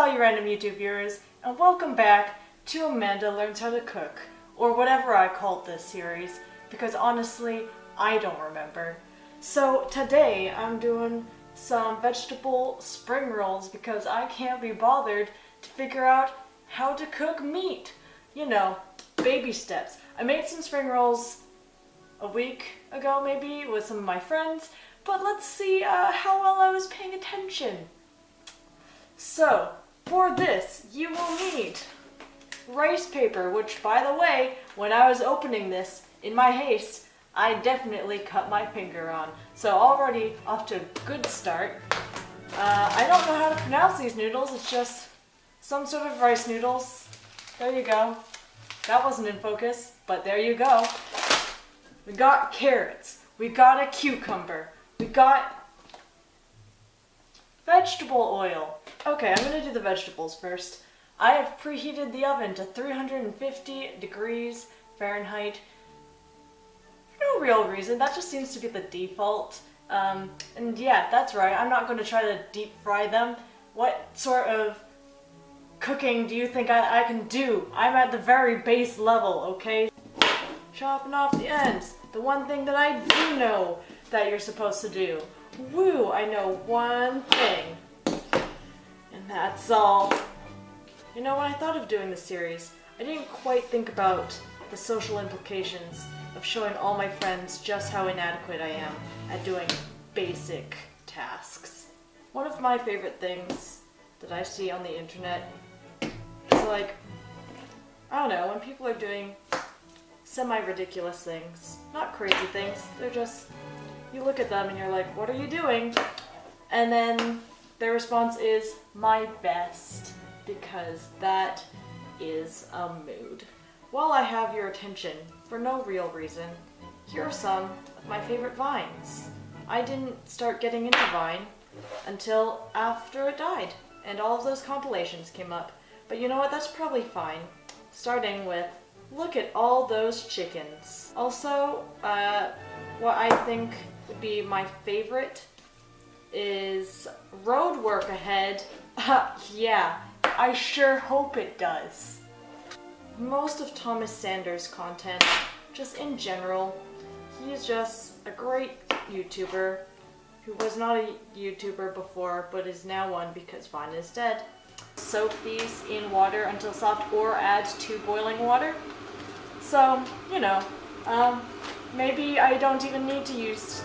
all you random YouTube viewers, and welcome back to Amanda Learns How to Cook, or whatever I called this series, because honestly, I don't remember. So today I'm doing some vegetable spring rolls because I can't be bothered to figure out how to cook meat. You know, baby steps. I made some spring rolls a week ago maybe with some of my friends, but let's see how well I was paying attention. So, for this, you will need rice paper, which, by the way, when I was opening this, in my haste, I definitely cut my finger on. So already off to a good start. I don't know how to pronounce these noodles, it's just some sort of rice noodles. There you go. That wasn't in focus, but there you go. We got carrots, we got a cucumber, we got vegetable oil. Okay, I'm gonna do the vegetables first. I have preheated the oven to 350 degrees Fahrenheit. No real reason, that just seems to be the default. And yeah, that's right, I'm not gonna try to deep fry them. What sort of cooking do you think I can do? I'm at the very base level, okay? Chopping off the ends. The one thing that I do know that you're supposed to do. Woo, I know one thing. And that's all. You know, when I thought of doing this series, I didn't quite think about the social implications of showing all my friends just how inadequate I am at doing basic tasks. One of my favorite things that I see on the internet is like, I don't know, when people are doing semi-ridiculous things. Not crazy things, they're just, you look at them and you're like, what are you doing? And then their response is, my best, because that is a mood. While I have your attention, for no real reason, here are some of my favorite Vines. I didn't start getting into Vine until after it died, and all of those compilations came up. But you know what, that's probably fine. Starting with, look at all those chickens. Also, what I think would be my favorite is road work ahead. Yeah, I sure hope it does. Most of Thomas Sanders' content, just in general, he is just a great YouTuber who was not a YouTuber before but is now one because Vine is dead. Soak these in water until soft or add to boiling water. So, you know, maybe I don't even need to use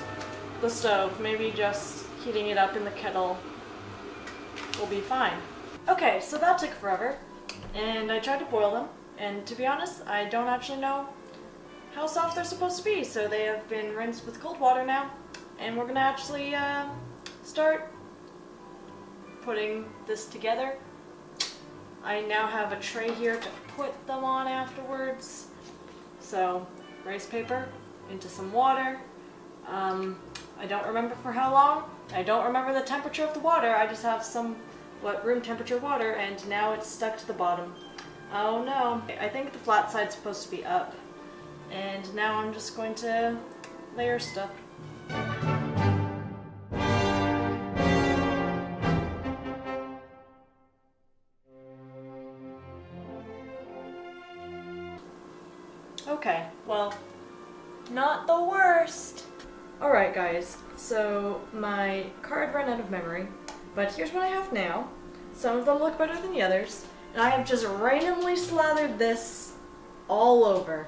the stove. Maybe just heating it up in the kettle will be fine. Okay, so that took forever, and I tried to boil them, and to be honest, I don't actually know how soft they're supposed to be, so they have been rinsed with cold water now, and we're gonna actually start putting this together. I now have a tray here to put them on afterwards. So, rice paper into some water. I don't remember for how long. I don't remember the temperature of the water. I just have some room temperature water, and now it's stuck to the bottom. Oh no. I think the flat side's supposed to be up. And now I'm just going to layer stuff. Okay, well, not the worst. Alright guys, so my card ran out of memory, but here's what I have now. Some of them look better than the others, and I have just randomly slathered this all over.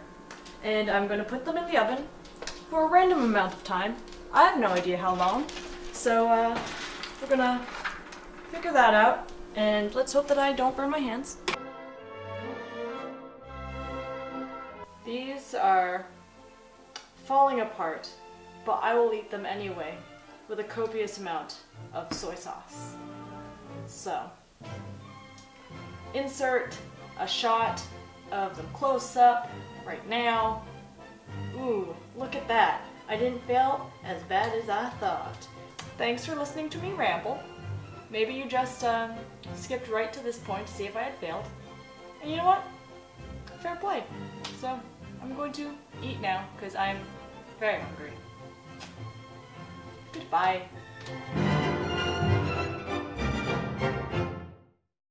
And I'm going to put them in the oven for a random amount of time. I have no idea how long, so we're gonna figure that out, and let's hope that I don't burn my hands. These are falling apart, but I will eat them anyway with a copious amount of soy sauce. So, insert a shot of them close up right now. Ooh, look at that. I didn't fail as bad as I thought. Thanks for listening to me ramble. Maybe you just skipped right to this point to see if I had failed. And you know what? Fair play. So, I'm going to eat now because I'm very hungry. Goodbye.